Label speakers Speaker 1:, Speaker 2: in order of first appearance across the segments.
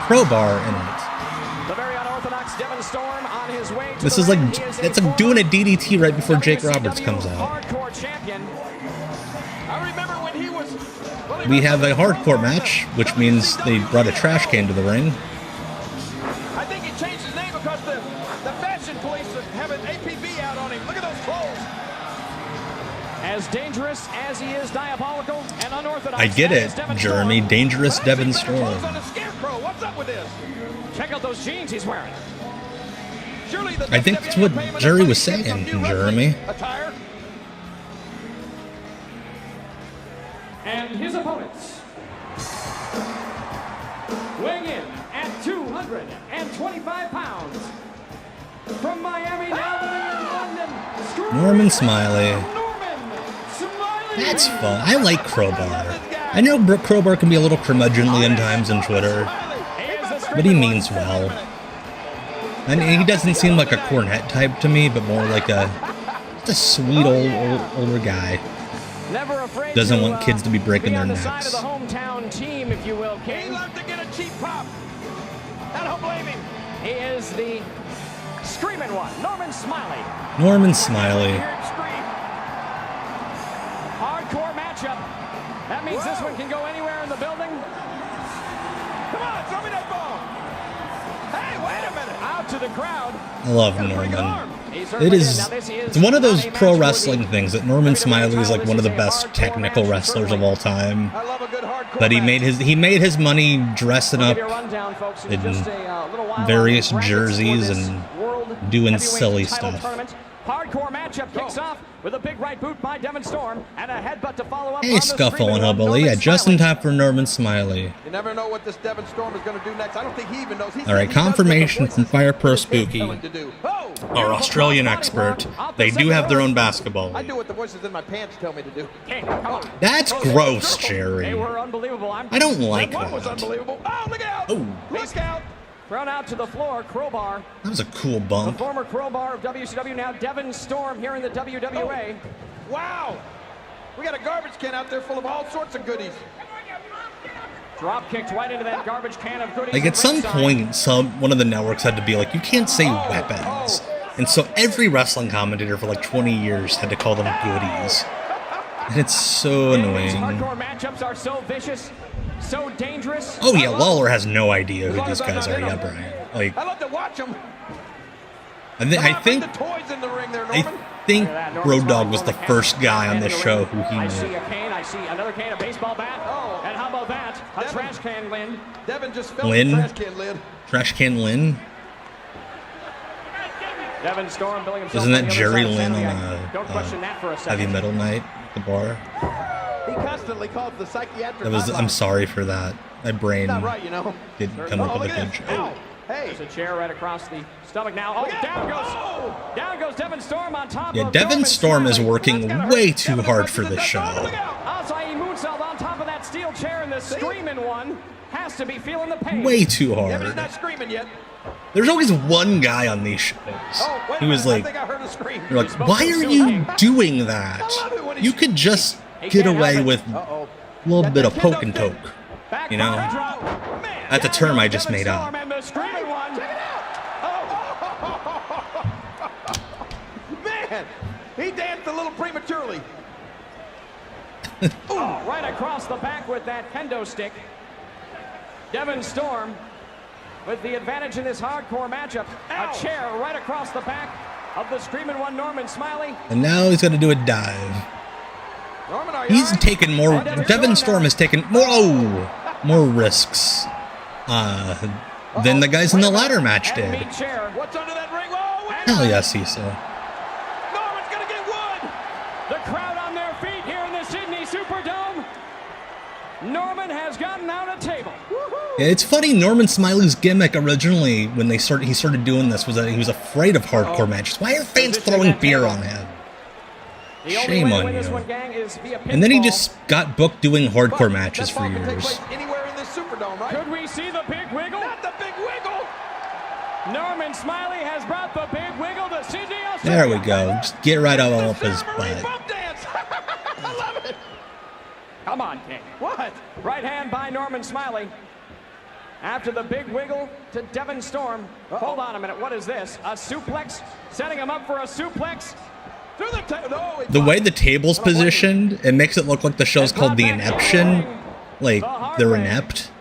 Speaker 1: Crowbar in it.
Speaker 2: The very unorthodox Devon Storm on his way to
Speaker 1: This
Speaker 2: the
Speaker 1: is like,
Speaker 2: ring.
Speaker 1: it's like doing a DDT right before Jake Roberts comes out.
Speaker 2: Hardcore champion. I remember when he was.
Speaker 1: We have a hardcore match, which means they brought a trash can to the ring.
Speaker 2: I think he changed his name because the fashion police have an APB out on him. Look at those clothes. As dangerous as he is, diabolical and unorthodox.
Speaker 1: I get it, Jeremy. Dangerous Devon Storm.
Speaker 2: What's up with this? Check out those jeans he's wearing.
Speaker 1: I think that's what Jerry was saying, Jeremy.
Speaker 3: And his opponents, weighing in at 225 pounds, from Miami now living in London,
Speaker 1: Norman Smiley. That's fun. I like Crowbar. I know Crowbar can be a little curmudgeonly in times on Twitter, but he means well. And he doesn't seem like a cornet type to me, but more like just a sweet older guy. Doesn't want kids to be breaking their necks.
Speaker 2: Side of the hometown team, if you will, King. He loves to get a cheap pop. I don't blame him. He is the screaming one, Norman Smiley.
Speaker 1: Norman Smiley.
Speaker 2: Hardcore matchup. That means this one can go anywhere in the building. Come on, throw me that ball. Hey, wait a minute. Out to the crowd.
Speaker 1: I love Norman. It's one of those pro wrestling things that Norman Smiley is like one of the best technical wrestlers of all time. But he made his money dressing up in various jerseys and doing silly stuff.
Speaker 2: Hardcore matchup kicks off with a big right boot by Devon Storm and a headbutt to follow up.
Speaker 1: Hey, Scuffle and Hillbilly, just in time for Norman Smiley.
Speaker 4: You never know what this Devon Storm is going to do next. I don't think he even knows.
Speaker 1: All right, confirmation from Fire Pro Spooky, our Australian expert. They do have their own basketball.
Speaker 4: I do what the voices in my pants tell me to do.
Speaker 1: That's gross, Jerry. I don't like that.
Speaker 4: That was unbelievable. Oh, look out!
Speaker 1: Oh.
Speaker 4: Look out!
Speaker 2: Thrown out to the floor, Crowbar.
Speaker 1: That was a cool
Speaker 2: The
Speaker 1: bump.
Speaker 2: former Crowbar of WCW, now Devon Storm here in the WWA.
Speaker 4: Oh. Wow! We got a garbage can out there full of all sorts of goodies.
Speaker 2: Drop kicked right into that garbage can of goodies.
Speaker 1: Like at some point, one of the networks had to be like, you can't say weapons. And so every wrestling commentator for like 20 years had to call them goodies. And it's so annoying.
Speaker 2: Hardcore matchups are so vicious, so dangerous.
Speaker 1: Oh yeah, Lawler has no idea who these guys are yet, Brian. Like,
Speaker 4: I love to watch them.
Speaker 1: I think
Speaker 4: the toys in the ring there, Norman.
Speaker 1: Road Dogg was the first guy on this show who he
Speaker 2: I
Speaker 1: knew.
Speaker 2: see a cane, I see another can, a baseball bat.
Speaker 4: Oh.
Speaker 2: And how about that? A trash can lid.
Speaker 4: Devon just fell
Speaker 1: Lynn?
Speaker 4: the trash can lid.
Speaker 1: Trash Can Lynn?
Speaker 2: Devon Storm billing himself.
Speaker 1: Isn't that
Speaker 2: on the other
Speaker 1: Jerry
Speaker 2: side of
Speaker 1: Lynn
Speaker 2: Santiago.
Speaker 1: on
Speaker 2: Don't question that for a second.
Speaker 1: Heavy Metal Night at the bar?
Speaker 4: He constantly calls the psychiatric.
Speaker 1: I'm sorry for that. My brain
Speaker 4: Not right, you know.
Speaker 1: didn't come up with a good joke.
Speaker 4: Ow. Hey.
Speaker 2: There's a chair right across the stomach now. Oh, down goes Devon Storm on top
Speaker 1: Yeah,
Speaker 2: of
Speaker 1: Devon
Speaker 2: Norman
Speaker 1: Storm is
Speaker 2: Smiley.
Speaker 1: working way too hard for this show.
Speaker 2: Acai moonsault on top of that steel chair, and the screaming one has to be feeling the pain.
Speaker 1: Way too
Speaker 4: Devon's
Speaker 1: hard.
Speaker 4: not screaming yet.
Speaker 1: There's always one guy on these shows
Speaker 4: Oh,
Speaker 1: who is like,
Speaker 4: I think I heard a scream.
Speaker 1: you're like, why are you doing that? You could just get away with a little bit of poke and toke. You know? That's a term I just made up.
Speaker 2: And the screaming one.
Speaker 4: Man, he danced a little prematurely.
Speaker 2: Right across the back with that kendo stick. Devon Storm with the advantage in this hardcore matchup. A chair right across the back of the screaming one, Norman Smiley.
Speaker 1: And now he's going to do a dive.
Speaker 4: Norman, are you
Speaker 1: He's
Speaker 4: all right?
Speaker 1: taken more. Devon Storm has taken more risks than the guys in the ladder match
Speaker 2: And
Speaker 1: did.
Speaker 2: meat chair.
Speaker 4: What's under that ring? Oh, wait.
Speaker 1: Hell yes, Cecil.
Speaker 4: Norman's gonna get wood.
Speaker 2: The crowd on their feet here in the Sydney Superdome. Norman has gotten out a table.
Speaker 1: Yeah, it's funny. Norman Smiley's gimmick originally, when he started doing this, was that he was afraid of hardcore matches. Why are fans throwing beer on him?
Speaker 2: The only
Speaker 1: Shame
Speaker 2: way to
Speaker 1: on
Speaker 2: win this
Speaker 1: you.
Speaker 2: one, gang, is via
Speaker 1: And then he
Speaker 2: pinfall.
Speaker 1: just got booked doing hardcore matches
Speaker 4: That
Speaker 1: for
Speaker 4: ball can take
Speaker 1: years.
Speaker 4: place anywhere in this Superdome, right?
Speaker 2: Could we see the big wiggle?
Speaker 4: Not the big wiggle.
Speaker 2: Norman Smiley has brought the big wiggle to Sydney, Australia.
Speaker 1: There we go. Just get right up his
Speaker 4: Ceremony
Speaker 1: butt.
Speaker 4: bump dance. I love it.
Speaker 2: Come on, King.
Speaker 4: What?
Speaker 2: Right hand by Norman Smiley. After the big wiggle to Devon Storm. Hold on a minute. What is this? A suplex? Setting him up for a suplex?
Speaker 4: Through the
Speaker 1: The way the table's positioned, it makes it look like the show's called The Inception. Like, they're inept.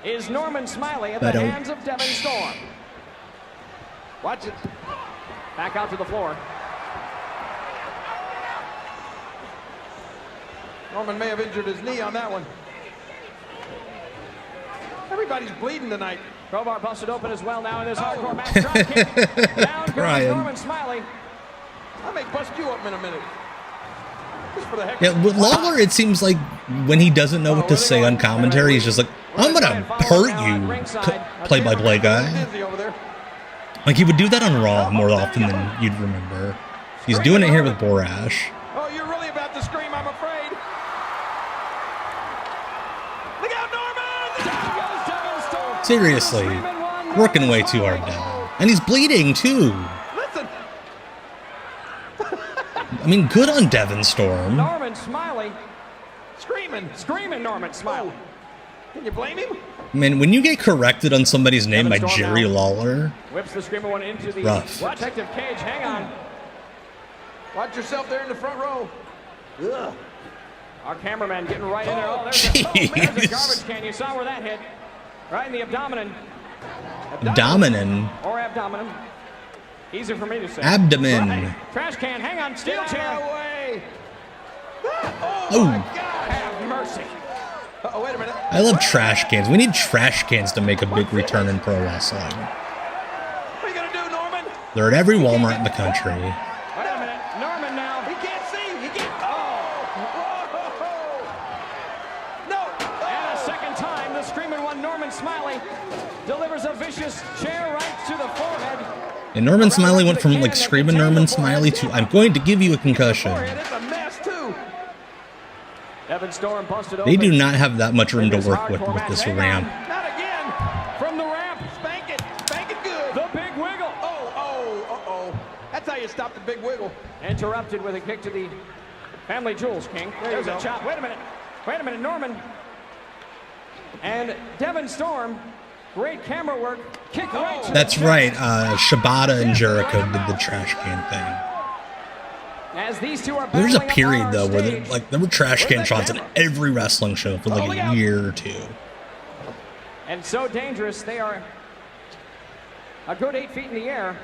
Speaker 2: Is Norman Smiley at the hands of Devon Storm.
Speaker 4: Watch it.
Speaker 2: Back out to the floor.
Speaker 4: Norman may have injured his knee on that one. Everybody's bleeding tonight.
Speaker 2: Crowbar busted open as well now in this hardcore match. Drop kick. Down goes Norman Smiley.
Speaker 4: I may bust you up in a minute. Just for the heck
Speaker 1: Yeah, with Lawler, it seems like when he doesn't know what to say on commentary, he's just like, I'm gonna hurt you, play-by-play guy. Like, he would do that on Raw more often than you'd remember. He's doing it here with Borash.
Speaker 4: Oh, you're really about to scream, I'm afraid. Look out, Norman! Down goes Devon Storm.
Speaker 1: Seriously, working way too hard now. And he's bleeding, too.
Speaker 4: Listen.
Speaker 1: I mean, good on Devon Storm.
Speaker 2: Norman Smiley.
Speaker 4: Screaming
Speaker 2: Norman Smiley.
Speaker 4: Can you blame him?
Speaker 1: I mean, when you get corrected on somebody's name by Jerry Lawler,
Speaker 2: whips the Screamer one into the protective cage. Hang on.
Speaker 4: Watch yourself there in the front row. Ugh.
Speaker 2: Our cameraman getting right in there. Oh, there's a garbage can. You saw where that hit. Right in the abdomen.
Speaker 1: Abdomen.
Speaker 2: Or abdomen. Easy for me to say.
Speaker 1: Abdomen.
Speaker 2: Right. Trash can. Hang on. Steel chair.
Speaker 4: Away.
Speaker 1: Oh.
Speaker 4: My God.
Speaker 2: Have mercy.
Speaker 4: Oh, wait a minute.
Speaker 1: I love trash cans. We need trash cans to make a big return in pro wrestling.
Speaker 4: What are you going to do, Norman?
Speaker 1: They're at every Walmart in the country.
Speaker 2: Wait a minute. Norman now.
Speaker 4: He can't see. He can't. Oh. No.
Speaker 2: And a second time, the Screaming One, Norman Smiley, delivers a vicious chair right to the forehead.
Speaker 1: And Norman Smiley went from, like, Screaming Norman Smiley to, I'm going to give you a concussion.
Speaker 4: It's a mess, too.
Speaker 2: Devon Storm busted open.
Speaker 1: They do not have that much room to work with this ramp.
Speaker 4: Not again.
Speaker 2: From the ramp.
Speaker 4: Spank it. Spank it good.
Speaker 2: The big wiggle.
Speaker 4: Oh. That's how you stop the big wiggle.
Speaker 2: Interrupted with a kick to the family jewels, King. There's a chop. Wait a minute, Norman. And Devon Storm, great camera work. Kick right to
Speaker 1: That's right. Shibata and Jericho did the trash can thing.
Speaker 2: As these two are
Speaker 1: There's a
Speaker 2: battling
Speaker 1: period,
Speaker 2: up on
Speaker 1: though,
Speaker 2: our
Speaker 1: where
Speaker 2: stage.
Speaker 1: there were trash can shots in every wrestling show for like a year or two.
Speaker 2: And so dangerous, they are a good 8 feet in the air.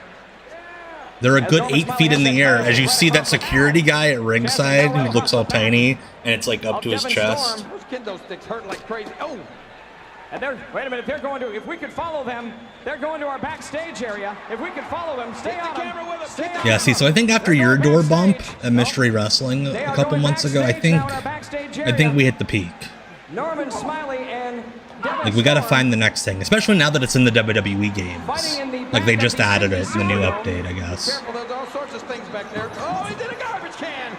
Speaker 1: They're a good 8 feet in the air. As you see that security guy at ringside who looks all tiny, and it's like up to his chest.
Speaker 4: Those kendo sticks hurt like crazy. Oh.
Speaker 2: And wait a minute, they're going to, if we could follow them, they're going to our backstage area. If we could follow them, stay on them.
Speaker 1: Yeah, see, so I think after your door bump at Mystery Wrestling a couple months ago, I think we hit the peak.
Speaker 2: Norman Smiley and Devon
Speaker 1: Like, we gotta
Speaker 2: Storm
Speaker 1: find the next thing, especially now that it's in the WWE games. Like, they just added it in the new update, I guess.
Speaker 4: Careful, there's all sorts of things back there. Oh, he did a garbage can.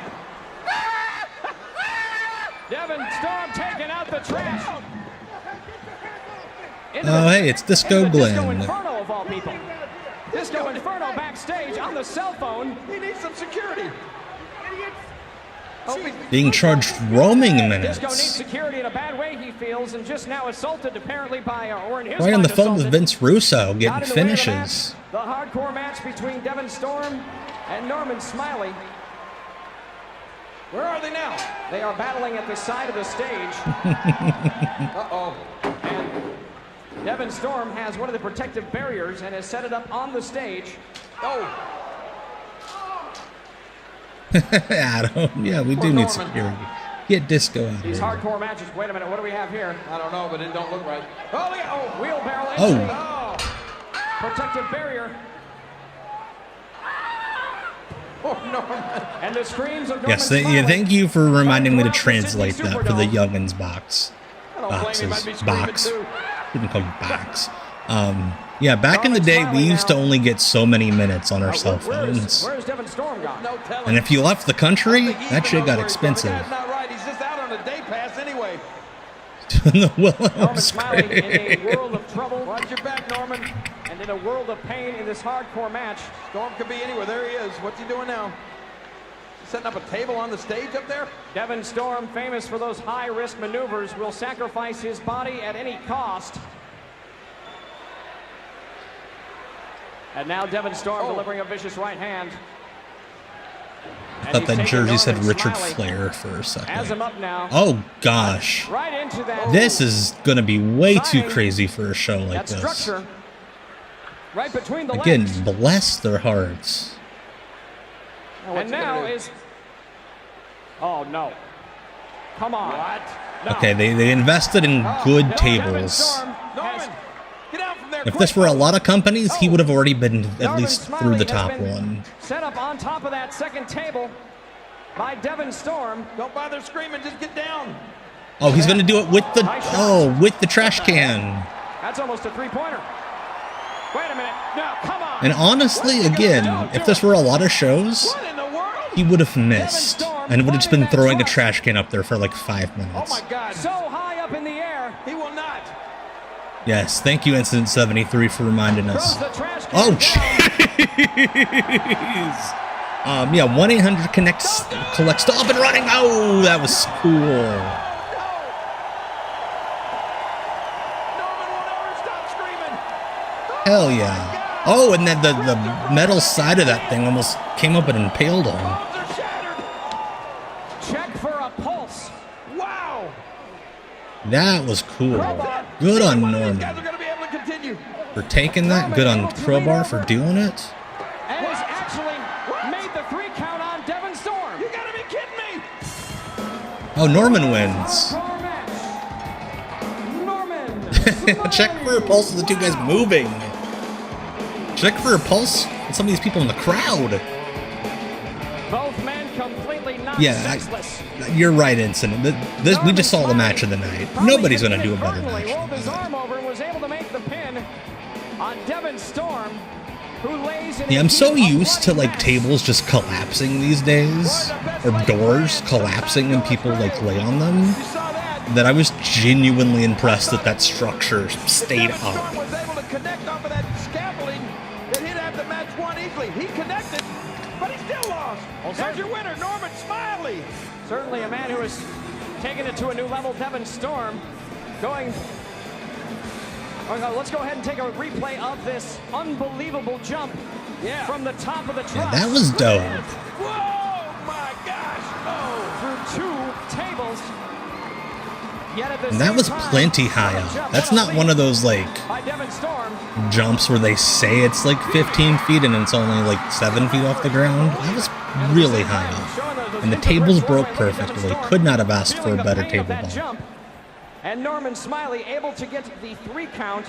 Speaker 2: Devon Storm taking out the trash.
Speaker 1: Oh, hey, it's Disco Glenn.
Speaker 2: Disco Inferno of all people. Disco Inferno backstage on the cell phone.
Speaker 4: He needs some security.
Speaker 1: Being charged roaming
Speaker 2: Disco needs
Speaker 1: minutes.
Speaker 2: security in a bad way, he feels, and just now assaulted apparently by, or in his
Speaker 1: Right on the
Speaker 2: mind,
Speaker 1: phone with
Speaker 2: assaulted.
Speaker 1: Vince Russo,
Speaker 2: Got
Speaker 1: getting
Speaker 2: in the way of the
Speaker 1: finishes.
Speaker 2: match. The hardcore match between Devon Storm and Norman Smiley.
Speaker 4: Where are they now?
Speaker 2: They are battling at the side of the stage.
Speaker 4: Uh-oh.
Speaker 2: And Devon Storm has one of the protective barriers and has set it up on the stage.
Speaker 4: Oh.
Speaker 1: Adam, yeah, we do need security. Get Disco out
Speaker 2: These
Speaker 1: here.
Speaker 2: hardcore matches. Wait a minute, what do we have here?
Speaker 4: I don't know, but it don't look right.
Speaker 2: Oh, look at, wheelbarrow
Speaker 1: Oh.
Speaker 2: entry. Protective barrier.
Speaker 4: Oh, Norman.
Speaker 2: And the screams of Norman
Speaker 1: Yes,
Speaker 2: Smiley.
Speaker 1: thank you for reminding me to
Speaker 2: Right throughout the
Speaker 1: translate
Speaker 2: Sydney
Speaker 1: that for the
Speaker 2: Superdome.
Speaker 1: youngins box.
Speaker 4: I don't blame him. I'd be
Speaker 1: Boxes.
Speaker 4: screaming
Speaker 1: Box.
Speaker 4: too.
Speaker 1: Couldn't call it box. Yeah, back in the day, we used to only get so many minutes on our cell phones.
Speaker 2: Where's Devon Storm gone?
Speaker 4: No telling.
Speaker 1: And if you left the country,
Speaker 4: I think
Speaker 1: that
Speaker 4: he's
Speaker 1: shit
Speaker 4: the
Speaker 1: got
Speaker 4: one
Speaker 1: expensive.
Speaker 4: The guy's not right. He's just out on a day pass anyway.
Speaker 1: The
Speaker 2: Norman
Speaker 1: Willows
Speaker 2: Smiley in a
Speaker 1: Creek.
Speaker 2: world of trouble.
Speaker 4: Watch your back, Norman.
Speaker 2: And in a world of pain in this hardcore match.
Speaker 4: Storm could be anywhere. There he is. What's he doing now? Setting up a table on the stage up there?
Speaker 2: Devon Storm, famous for those high-risk maneuvers, will sacrifice his body at any cost And now Devon Storm delivering a vicious right hand.
Speaker 1: I thought that jersey said Richard Flair for a second. Oh gosh.
Speaker 2: Right into that.
Speaker 1: This is gonna be way too crazy for a show like this.
Speaker 2: Right between the
Speaker 1: Again,
Speaker 2: legs.
Speaker 1: bless their hearts.
Speaker 2: And now is... Oh no. Come on. What? No.
Speaker 1: Okay, they invested in good tables. If this were a lot of companies, he would have already been at least through the top one.
Speaker 2: Set up on top of that second table by Devon Storm.
Speaker 4: Don't bother screaming, just get down.
Speaker 1: Oh, he's gonna do it with the with the trash can.
Speaker 2: That's almost a three-pointer. Wait a minute. No, come on.
Speaker 1: And honestly, again, if this were a lot of shows, he would have missed. And would have just been throwing a trash can up there for like 5 minutes.
Speaker 4: Oh my God.
Speaker 2: So high up in the air.
Speaker 4: He will not.
Speaker 1: Yes, thank you, Incident 73, for reminding us. Oh, jeez. Yeah, 1-800-CONNECT collects to up and running. Oh, that was cool.
Speaker 4: Norman will never stop screaming.
Speaker 1: Hell yeah. Oh, and then the metal side of that thing almost came up and impaled him.
Speaker 4: Bones are shattered.
Speaker 2: Check for a pulse.
Speaker 4: Wow.
Speaker 1: That was cool. Good on
Speaker 4: These
Speaker 1: Norman
Speaker 4: guys are going to be able to continue.
Speaker 1: for taking that. Good on Crowbar for doing it.
Speaker 2: And has actually made the 3 count on Devon Storm.
Speaker 4: You got to be kidding me.
Speaker 1: Oh, Norman wins.
Speaker 2: Norman.
Speaker 1: Check for a pulse of the two guys moving. Check for a pulse with some of these people in the crowd.
Speaker 2: Both men completely knocked senseless.
Speaker 1: You're right, Incident. We just saw the match of the night. Nobody's going to do a better match
Speaker 2: rolled
Speaker 1: than
Speaker 2: his
Speaker 1: that.
Speaker 2: arm over and was able to make the pin on Devon Storm, who lays in
Speaker 1: Yeah, I'm so used to like tables just collapsing these days, or doors collapsing and people like lay on them,
Speaker 4: You saw that.
Speaker 1: that I was genuinely impressed that that structure stayed
Speaker 4: Devon
Speaker 1: up.
Speaker 4: Storm was able to connect off of that scaffolding that he'd have the match won easily. He connected, but he still lost. There's your winner, Norman Smiley.
Speaker 2: certainly a man who has taken it to a new level. Devon Storm going. Okay, let's go ahead and take a replay of this unbelievable jump from the top of the truck.
Speaker 1: Yeah, that was dope.
Speaker 4: Whoa, my gosh. Oh.
Speaker 2: Through 2 tables. Yet at the
Speaker 1: And that
Speaker 2: same
Speaker 1: was
Speaker 2: time,
Speaker 1: plenty high up. That's not one of those like
Speaker 2: by Devon Storm.
Speaker 1: jumps where they say it's like 15 feet and it's only like 7 feet off the ground. That was really high up. And the tables broke perfectly. Could not have asked for a better table ball.
Speaker 2: And Norman Smiley able to get the 3 count